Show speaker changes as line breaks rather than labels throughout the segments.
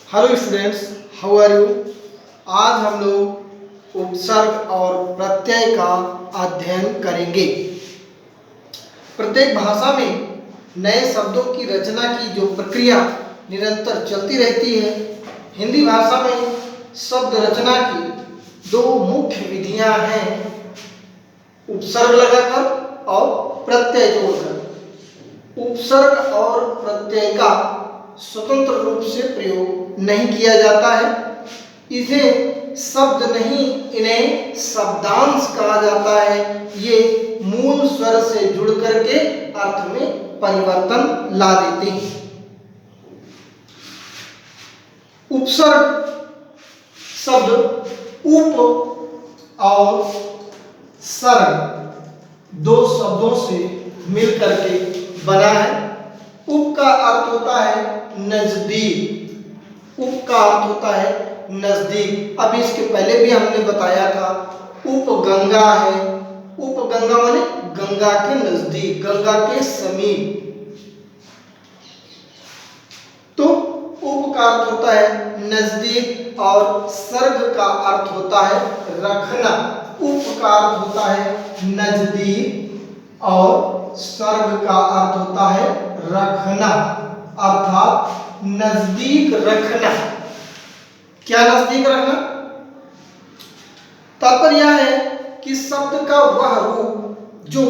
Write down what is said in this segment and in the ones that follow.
Hello students, how are you. आज हम लोग उपसर्ग और प्रत्यय का अध्ययन करेंगे। प्रत्येक भाषा में नए शब्दों की रचना की जो प्रक्रिया निरंतर चलती रहती है, हिंदी भाषा में शब्द रचना की दो मुख्य विधियां हैं, उपसर्ग लगाकर और प्रत्यय जोड़कर। उपसर्ग और प्रत्यय का स्वतंत्र रूप से प्रयोग नहीं किया जाता है। इन्हें शब्द नहीं, इन्हें शब्दांश कहा जाता है। ये मूल स्वर से जुड़ करके अर्थ में परिवर्तन ला देते हैं। उपसर्ग शब्द उप और सर्ग दो शब्दों से मिलकर के बना है। उप का अर्थ होता है नजदीक। उप का अर्थ होता है नजदीक। अभी इसके पहले भी हमने बताया था, उपगंगा है। उपगंगा माने गंगा के नजदीक, गंगा के समीप। तो उप का अर्थ होता है नजदीक और सर्ग का अर्थ होता है रखना। उप का अर्थ होता है नजदीक और सर्ग का अर्थ होता है रखना, अर्थात नजदीक रखना। क्या नजदीक रखना? तात्पर्य यह है कि शब्द का वह रूप जो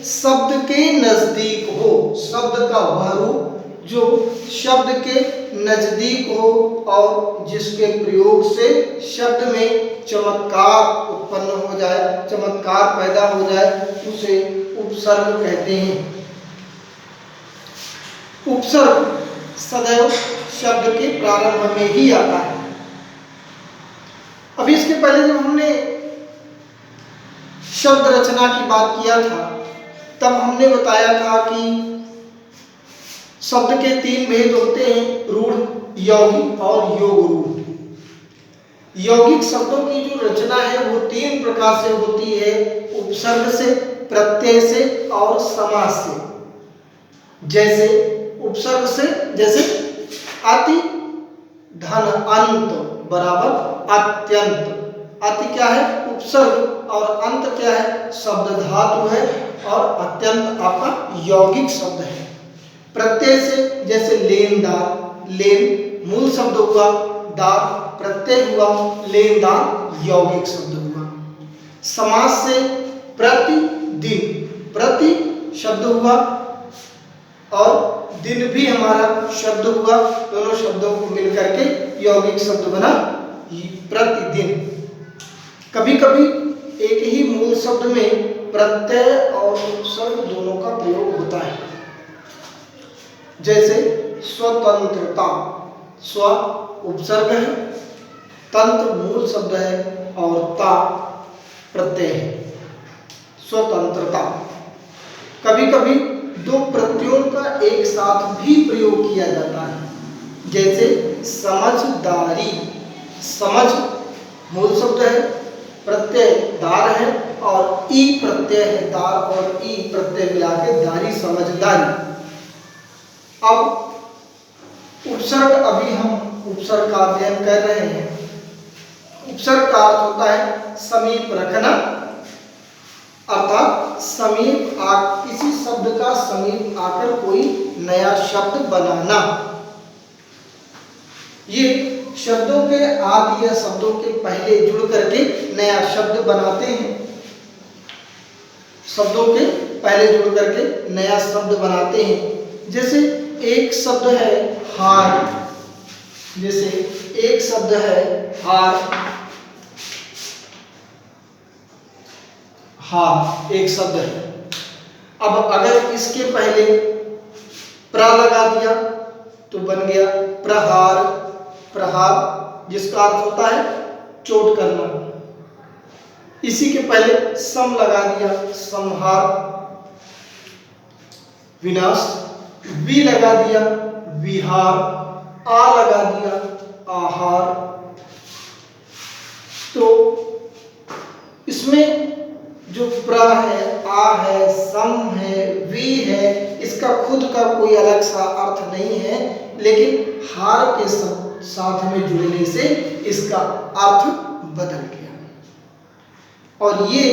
शब्द के नजदीक हो, शब्द का वह रूप जो शब्द के नजदीक हो और जिसके प्रयोग से शब्द में चमत्कार उत्पन्न हो जाए, चमत्कार पैदा हो जाए, उसे उपसर्ग कहते हैं। उपसर्ग सदैव शब्द के प्रारंभ में ही आता है। अभी इसके पहले जब हमने शब्द रचना की बात किया था, तब हमने बताया था कि शब्द के तीन भेद होते हैं, रूढ़, यौगिक और योग रूढ़। यौगिक शब्दों की जो रचना है वो तीन प्रकार से होती है, उपसर्ग से, प्रत्यय से और समास से। जैसे उपसर्ग से, जैसे अति धन अंत बराबर अत्यंत। अति क्या है? उपसर्ग, और अंत क्या है? शब्द धातु है, और अत्यंत आपका यौगिक शब्द है। प्रत्यय से जैसे लेनदार, लेन मूल शब्द हुआ, दार प्रत्यय हुआ, लेनदार यौगिक शब्द हुआ। समास से प्रतिदिन, प्रति शब्द हुआ और दिन भी हमारा शब्द हुआ, दोनों शब्दों को मिलकर के यौगिक शब्द बना प्रतिदिन। कभी कभी एक ही मूल शब्द में प्रत्यय और उपसर्ग दोनों का प्रयोग होता है। जैसे स्वतंत्रता, स्व उपसर्ग है, तंत्र मूल शब्द है और ता प्रत्यय है। स्वतंत्रता। कभी कभी दो प्रत्ययों का एक साथ भी प्रयोग किया जाता है। जैसे समझदारी, समझ मूल शब्द है, प्रत्यय दार है और ई प्रत्यय है, दार और ई प्रत्यय मिला के दारी, समझदारी। अब उपसर्ग, अभी हम उपसर्ग का अध्ययन कर रहे हैं। उपसर्ग का अर्थ होता है समीप रखना, अर्थात समीप किसी शब्द का समीप आकर कोई नया शब्द बनाना। ये शब्दों के आदि या शब्दों के पहले जुड़ करके नया शब्द बनाते हैं। शब्दों के पहले जुड़ करके नया शब्द बनाते हैं। जैसे एक शब्द है हार, जैसे एक शब्द है हार, हार एक शब्द है। अब अगर इसके पहले प्र लगा दिया तो बन गया प्रहार, प्रहार जिसका अर्थ होता है चोट करना। इसी के पहले सम लगा दिया, संहार, विनाश। वी लगा दिया, विहार। आ लगा दिया, आहार। तो इसमें जो प्र है, आ है, सम है, वी है, इसका खुद का कोई अलग सा अर्थ नहीं है, लेकिन हार के साथ में जुड़ने से इसका अर्थ बदल गया। और ये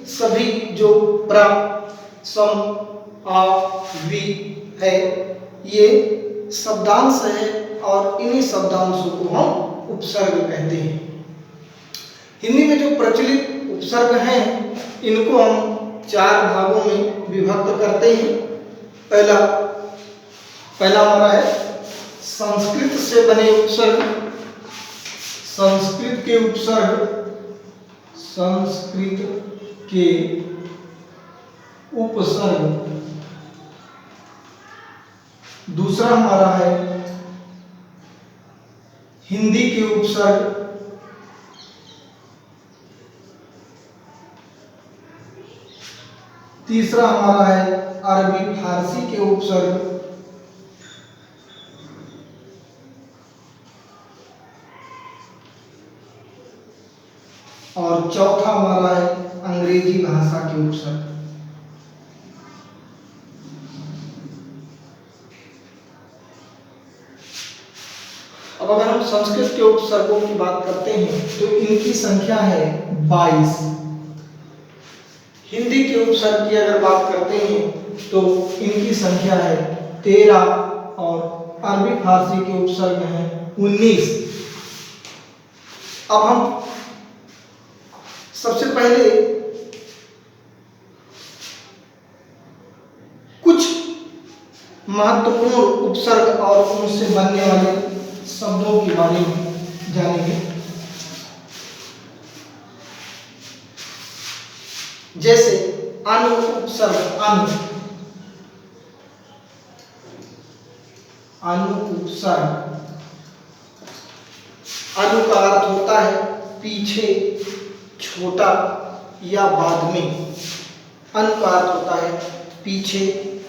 सभी जो प्र, सम, आ, वि है ये शब्दांश है और इन्हीं शब्दांशों को हम उपसर्ग कहते हैं। हिंदी में जो प्रचलित उपसर्ग हैं इनको हम 4 भागों में विभक्त करते हैं। पहला हमारा है संस्कृत से बने उपसर्ग, संस्कृत के उपसर्ग। दूसरा हमारा है हिंदी के उपसर्ग, तीसरा हमारा है अरबी फारसी के उपसर्ग, और चौथा हमारा है अंग्रेजी भाषा के उपसर्ग। अब अगर हम संस्कृत के उपसर्गों की बात करते हैं तो इनकी संख्या है 22। हिंदी के उपसर्ग की अगर बात करते हैं तो इनकी संख्या है 13 और अरबी फारसी के उपसर्ग हैं 19। अब हम सबसे पहले कुछ महत्वपूर्ण उपसर्ग और उनसे बनने वाले शब्दों के बारे में जानेंगे। जैसे अनु उपसर्ग, अनु उपसर्ग, अनु का अर्थ होता है पीछे, छोटा या बाद में। अनु का अर्थ होता है पीछे,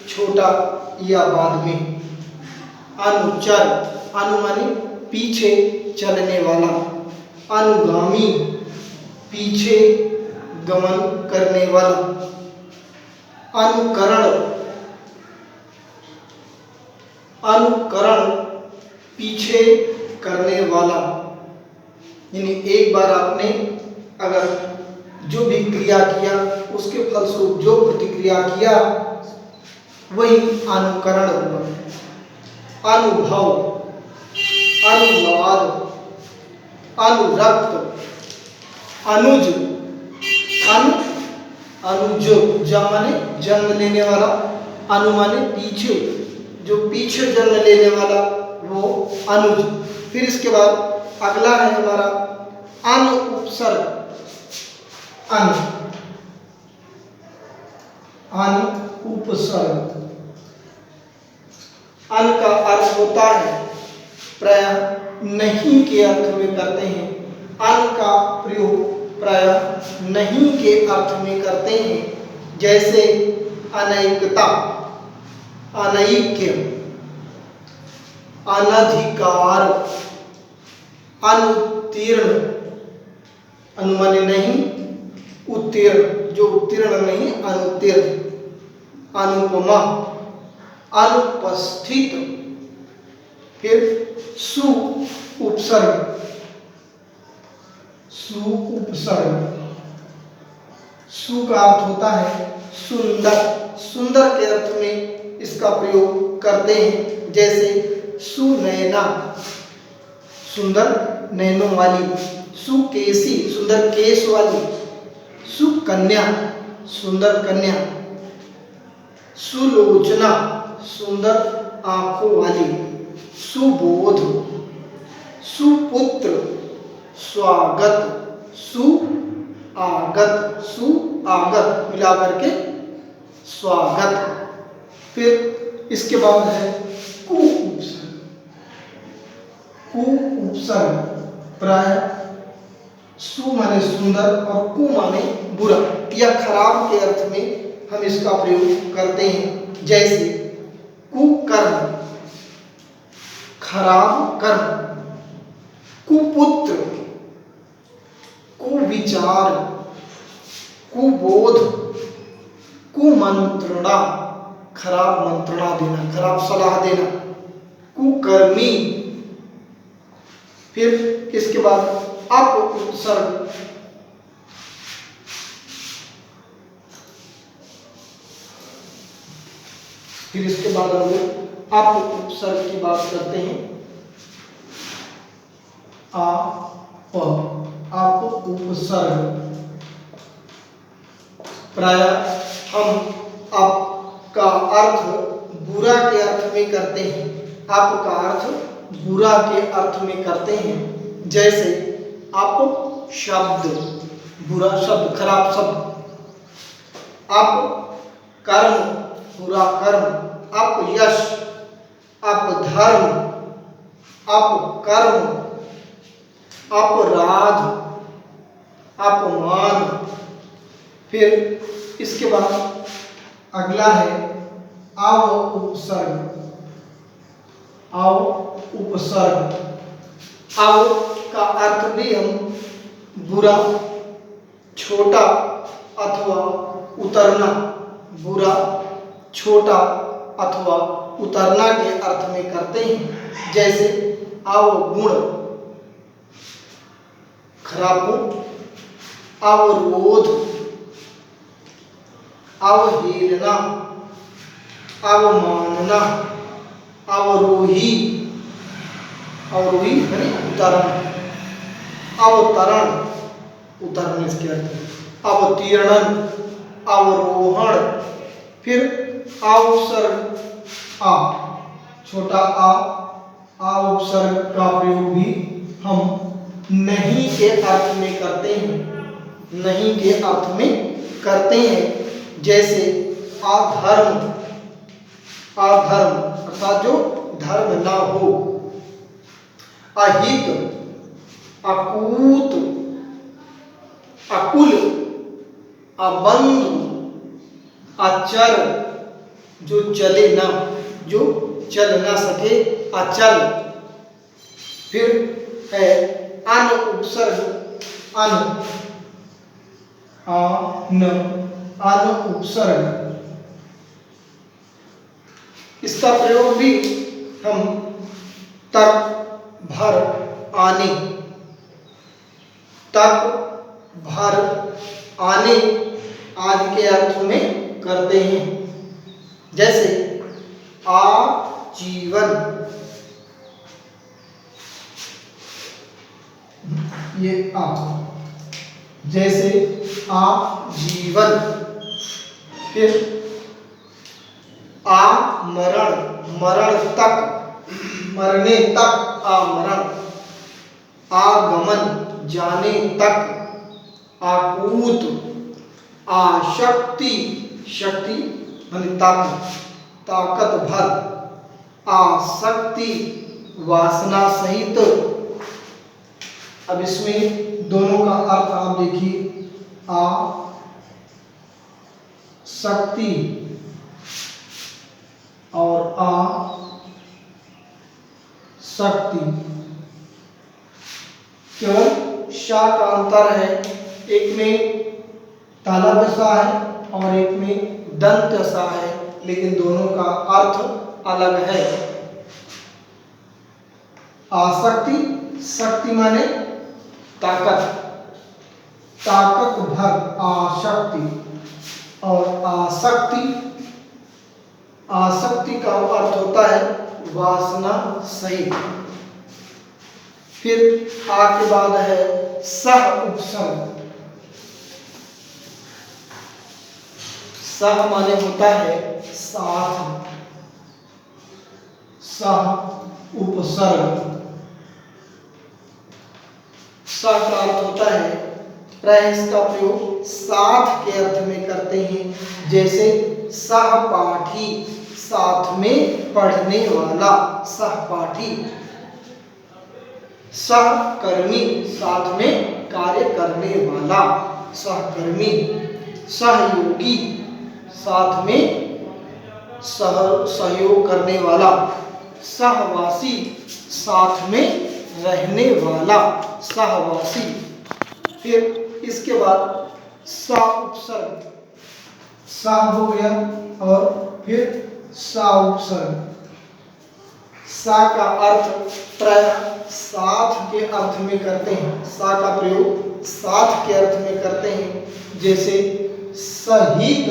छोटा या बाद में। अनुचर, अनु माने पीछे चलने वाला। अनुगामी, पीछे गमन करने वाला। अनुकरण, अनुकरण पीछे करने वाला। यानी एक बार आपने अगर जो भी क्रिया किया उसके फलस्वरूप जो प्रतिक्रिया किया वही अनुकरण हुआ। अनुभव, अनुवाद, अनुरक्त, अनुज, अनुज जन्म माने जन्म लेने वाला, अनु माने पीछे, जो पीछे जन्म लेने वाला वो अनुज। फिर इसके बाद अगला है हमारा अन उपसर्ग, अन उपसर्ग। अन का अर्थ होता है प्रायः नहीं के अर्थ में करते हैं। अन का प्रयोग प्रायः नहीं के अर्थ में करते हैं। जैसे अनैकता, अनैक्य, अनधिकार, अनुत्तीर्ण, अनु माने नहीं, उत्तीर्ण जो उत्तीर्ण नहीं, अनुत्तीर्ण। अनुपमा, अनुपस्थित। फिर सु उपसर्ग, सु उपसर्ग। सु का अर्थ होता है सुंदर, सुंदर के अर्थ में इसका प्रयोग करते हैं। जैसे सुनैना, सुंदर नैनों वाली। सुकेशी, सुंदर केश वाली। सुकन्या, सुंदर कन्या। सुलोचना, सुंदर आंखों वाली। सुबोध, सुपुत्र, स्वागत, सुआगत, सुआगत मिला करके स्वागत। फिर इसके बाद है कु उपसर्ग। कु उपसर्ग प्राय सु माने सुंदर और कु माने बुरा या खराब के अर्थ में हम इसका प्रयोग करते हैं। जैसे कुकर्म, खराब कर्म। कुपुत्र, कुविचार, कुबोध, कुमंत्रणा, खराब मंत्रणा देना, खराब सलाह देना। कुकर्मी, फिर इसके बाद अप उपसर्ग, फिर इसके बाद हम लोग अप उपसर्ग की बात करते हैं। अप उपसर्ग, प्राय हम अप का अर्थ बुरा के अर्थ में करते हैं। अप का अर्थ बुरा के अर्थ में करते हैं। जैसे अप शब्द, बुरा शब्द, खराब शब्द। अप कर्म, बुरा कर्म। अप यश, अप धर्म, अप कर्म, अपराध, अपमान। फिर इसके बाद अगला है अव उपसर्ग। अव उपसर्ग, अव का अर्थ भी हम बुरा, छोटा अथवा उतरना, बुरा, छोटा अथवा उतरना के अर्थ में करते हैं। जैसे अवगुण, खराब गुण। अवरोध, अवहेलना, अवमानना, अवरोही, अवरोही यानी उतरण, अवतरण, उतरने इसके अर्थ। अवतीर्णन, अवरोहण। फिर उपसर्ग आ, छोटा आ उपसर्ग का प्रयोग भी हम नहीं के अर्थ में करते हैं, नहीं के अर्थ में करते हैं। जैसे अधर्म, अधर्म अर्थात जो धर्म ना हो। अहित, अकूत, अकुल, अबंधु, अचल, जो चले ना, जो चल ना सके, अचल। फिर है अन उपसर्ग, अन, अन उपसर्ग। इसका प्रयोग भी हम तक, भर, आने, तक, भर, आने आदि के अर्थ में करते हैं। जैसे आजीवन, ये आ, जैसे आजीवन। फिर आमरण, मरण तक, मरने तक आमरण। आगमन, जाने तक। आकूत, आशक्ति, शक्ति माने ताकत, ताकत भर। आसक्ति, वासना सहित। अब इसमें दोनों का अर्थ आप देखिए। आ शक्ति और आ शक्ति, केवल शा का अंतर है। एक में तालव्य सा है और एक में दंत सा है, लेकिन दोनों का अर्थ अलग है। आसक्ति, शक्ति माने ताकत, ताकत भर आशक्ति। और आसक्ति, आसक्ति का अर्थ होता है वासना सहित। फिर आ के बाद है सह उपसर्ग। सह माने होता है साथ, सह उपसर्ग। सह का अर्थ होता है, प्राय इसका प्रयोग साथ के अर्थ में करते हैं। जैसे सहपाठी, साथ में पढ़ने वाला, सहपाठी। सहकर्मी, साथ में कार्य करने वाला, सहकर्मी। सहयोगी, साथ में सहयोग करने वाला। सहवासी, साथ में रहने वाला, सहवासी। फिर इसके बाद सा उपसर्ग, सा हो गया और फिर सा उपसर्ग। सा का अर्थ प्राय साथ के अर्थ में करते हैं, सा का प्रयोग साथ के अर्थ में करते हैं। जैसे सहित,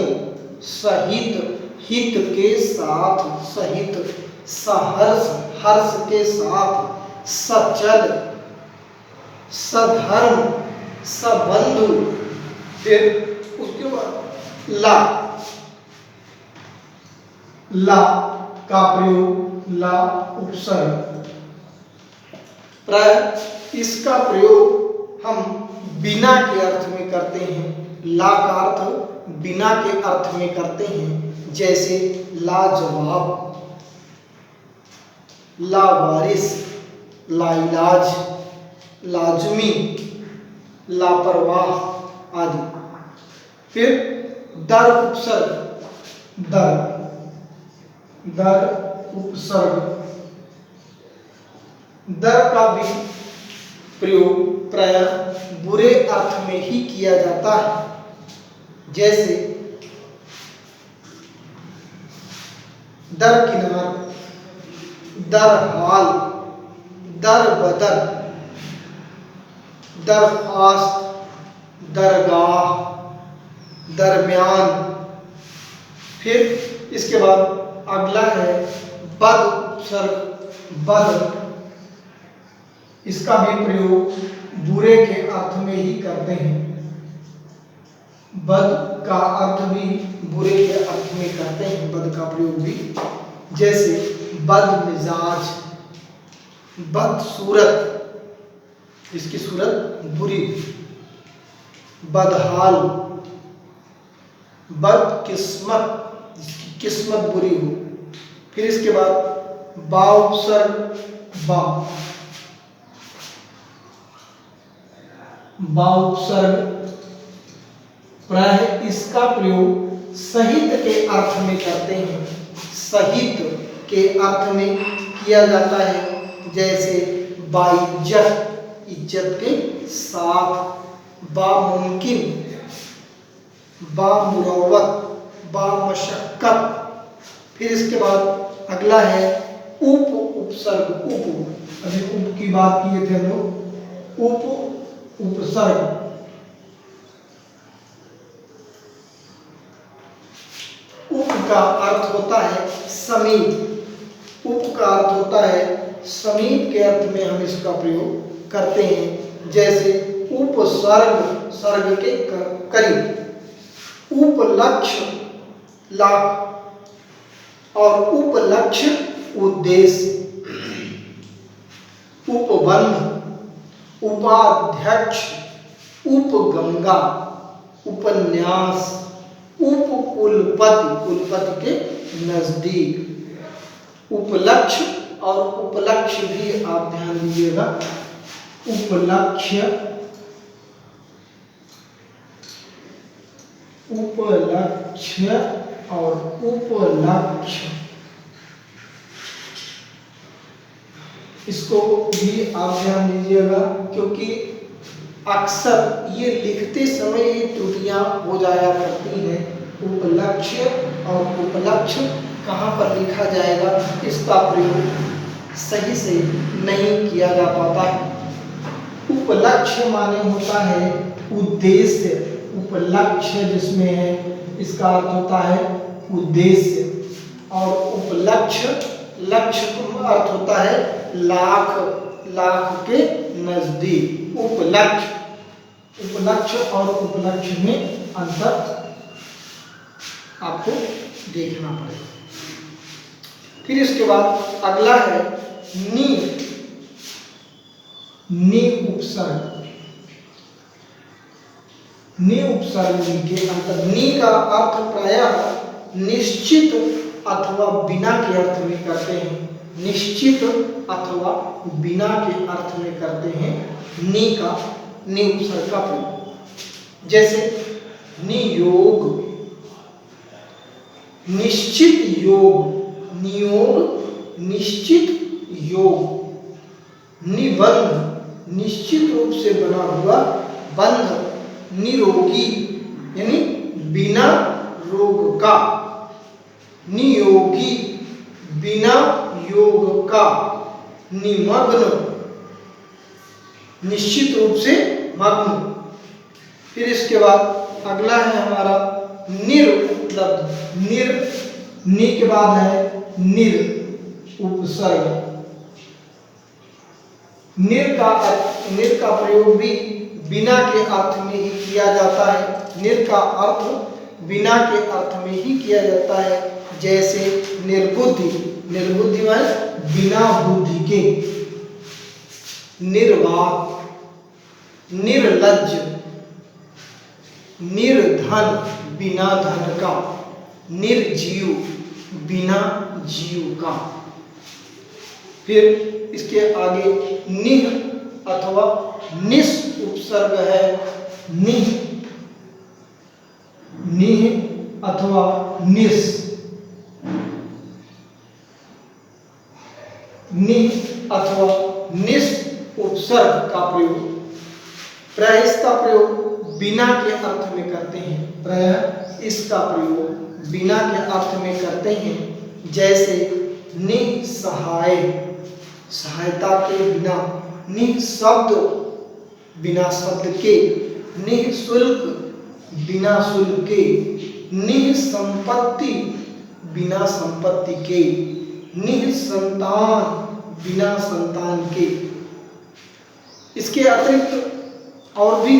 सहित, हित के साथ, सहित, सहर्ष, हर्ष के साथ, सचल, सधर्म, सबंधु। फिर उसके बाद ला, ला का प्रयोग, ला उपसर्ग। प्राय इसका प्रयोग हम बिना के अर्थ में करते हैं। ला का अर्थ बिना के अर्थ में करते हैं। जैसे लाजवाब, लावारिस, लाइलाज, लाजमी, लापरवाह आदि। फिर दर उपसर्ग, दर, दर उपसर्ग। दर का भी प्रयोग प्रायः बुरे अर्थ में ही किया जाता है। जैसे दर किनार, दर हाल, दर बदर, दरख्वास्त, दरगाह, दरमियान। फिर इसके बाद अगला है बद उपसर्ग, बद। इसका भी प्रयोग बुरे के अर्थ में ही करते हैं। बद का अर्थ भी बुरे के अर्थ में करते हैं, बद का प्रयोग भी। जैसे बद मिजाज, बद सूरत, जिसकी सूरत बुरी, बदहाल, बद किस्मत, जिसकी किस्मत बुरी हो। फिर इसके बाद बा उपसर्ग, बा, बा उपसर्ग। प्रायः इसका प्रयोग सहित के अर्थ में करते हैं, सहित के अर्थ में किया जाता है। जैसे बाइज्जत, इज्जत के साथ, बामुमकिन, बामुरव्वत, बामशक्कत। फिर इसके बाद अगला है उप उपसर्ग, उप। अभी उप की बात किए थे हम लोग। उप उपसर्ग, उप का अर्थ होता है समीप, उप का अर्थ होता है समीप के अर्थ में हम इसका प्रयोग करते हैं। जैसे उपसर्ग, सर्ग के करीब, उपलक्ष्य, लाभ, और उपलक्ष्य उद्देश्य, उपबंध, उपाध्यक्ष, उपगंगा, उपन्यास, उपकुलपति, कुलपति के नजदीक। उपलक्ष्य और उपलक्ष्य भी आप ध्यान दीजिएगा। उपलक्ष्य, उपलक्ष्य और उपलक्ष्य, इसको भी आप ध्यान दीजिएगा, क्योंकि अक्सर ये लिखते समय ये त्रुटियां हो जाया करती हैं। उपलक्ष्य और उपलक्ष्य कहाँ पर लिखा जाएगा, इसका प्रयोग सही से नहीं किया जा पाता है। उपलक्ष्य माने होता है उद्देश्य, उपलक्ष्य जिसमें है इसका अर्थ होता है उद्देश्य, और उपलक्ष्य, लक्ष्य का अर्थ होता है लाख, लाख के नजदीक। उपलक्ष्य, उपलक्ष्य और उपलक्ष्य में अंतर आपको देखना पड़ेगा। फिर इसके बाद अगला है नी, नी उपसर्ग। नी उपसर्ग के अंतर, नी का अर्थ प्रायः निश्चित अथवा बिना के अर्थ में करते हैं, निश्चित अथवा बिना के अर्थ में करते हैं नी का, नी उपसर्ग का प्रयोग। जैसे नियोग, निश्चित योग, नियोग निश्चित योग, निबंध निश्चित रूप से बना हुआ बंध, निरोगी यानी बिना रोग का, नियोगी बिना योग का, निमग्न निश्चित रूप से मग्न। फिर इसके बाद अगला है हमारा निरुपलब्ध। नि के बाद है निर उपसर्ग। निर का प्रयोग भी बिना के अर्थ में ही किया जाता है। निर का अर्थ बिना के अर्थ में ही किया जाता है, जैसे निर्बुद्धि। निर्बुद्धि में बिना बुद्धि के। निर्वाक, निर्लज्ज, निर्धन बिना धन का, निर्जीव बिना जीव का। फिर इसके आगे निह अथवा निस उपसर्ग है। निह, निह अथवा निस। निह अथवा निस उपसर्ग का प्रयोग, प्रायः इसका प्रयोग बिना के अर्थ में करते हैं। प्रायः इसका प्रयोग बिना के अर्थ में करते हैं, जैसे निसहाय, सहायता के बिना। निःशब्द, बिना शब्द के। निःशुल्क, बिना शुल्क के। निःसंपत्ति, बिना संपत्ति के। निःसंतान, बिना संतान के। इसके अतिरिक्त और भी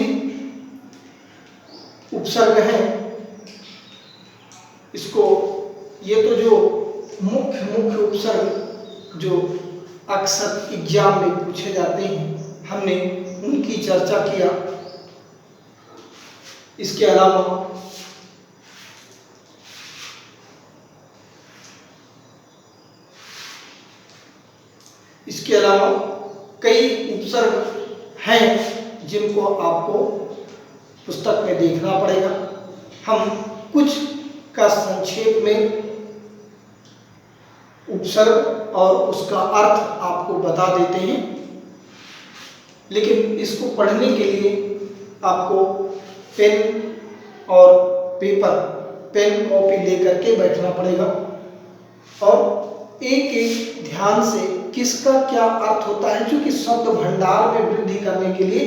उपसर्ग हैं। इसको, ये तो जो मुख्य उपसर्ग जो अक्सर एग्जाम में पूछे जाते हैं, हमने उनकी चर्चा किया। इसके अलावा कई उपसर्ग हैं जिनको आपको पुस्तक में देखना पड़ेगा। हम कुछ का संक्षेप में उपसर्ग और उसका अर्थ आपको बता देते हैं, लेकिन इसको पढ़ने के लिए आपको पेन और पेपर, पेन कॉपी लेकर के बैठना पड़ेगा और एक एक ध्यान से किसका क्या अर्थ होता है, क्योंकि शब्द भंडार में वृद्धि करने के लिए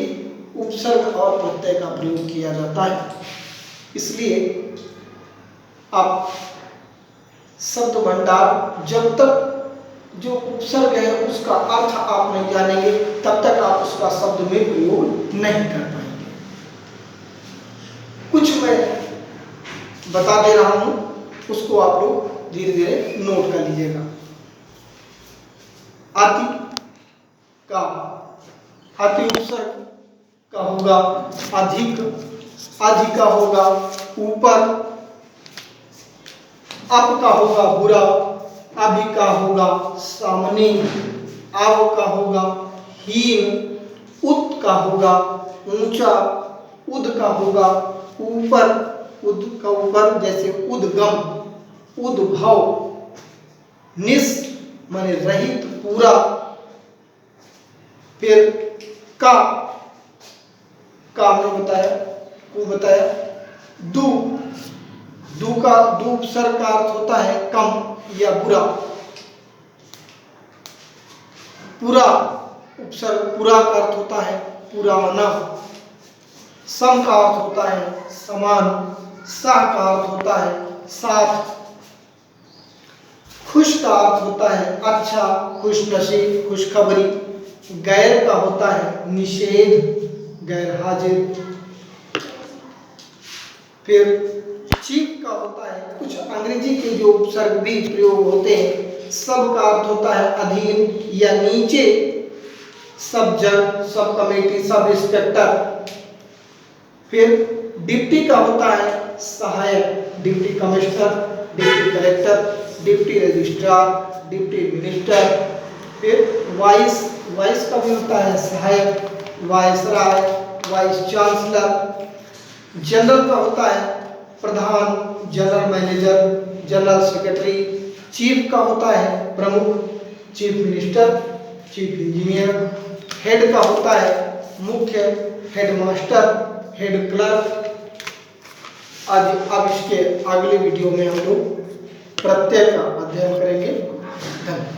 उपसर्ग और प्रत्यय का प्रयोग किया जाता है। इसलिए आप शब्द भंडार, जब तक जो उपसर्ग है उसका अर्थ आप नहीं जानेंगे, तब तक आप उसका शब्द में प्रयोग नहीं कर पाएंगे। कुछ मैं बता दे रहा हूं, उसको आप लोग धीरे धीरे नोट कर लीजिएगा। अति का, अति उपसर्ग का होगा अधिक, अधिक का होगा ऊपर, अप का होगा बुरा, अभि का होगा सामने, आव का होगा हीन, उत का होगा ऊंचा, उद का होगा ऊपर, उद का ऊपर जैसे उद्गम, उद्भव, निस माने रहित पूरा। फिर का हमने बताया, वो बताया। दू, दू का, दू उपसर्ग का अर्थ होता है कम या बुरा। पूरा उपसर्ग, पूरा का अर्थ होता है पुराना। सम का अर्थ होता है समान। सह का अर्थ होता है साथ। खुश का अर्थ होता है अच्छा, खुशनसीब, खुशखबरी। गैर का होता है निषेध, गैर हाजिर। फिर चीफ का होता है, कुछ अंग्रेजी के जो उपसर्ग भी प्रयोग होते हैं, सब का अर्थ होता है अधीन या नीचे। सब जज, सब कमेटी, सब इंस्पेक्टर। फिर डिप्टी का होता है सहायक, deputy commissioner, deputy collector, deputy registrar, deputy minister. फिर वाइस, वाइस का भी होता है सहायक, वाइसराय, वाइस चांसलर। जनरल का होता है प्रधान, general manager, general secretary. Chief का होता है प्रमुख, chief minister, chief engineer. Head का होता है मुख्य, हेडमास्टर, हेड क्लर्क। अब इसके अगले वीडियो में हम लोग प्रत्यय का अध्ययन करेंगे। धन्यवाद।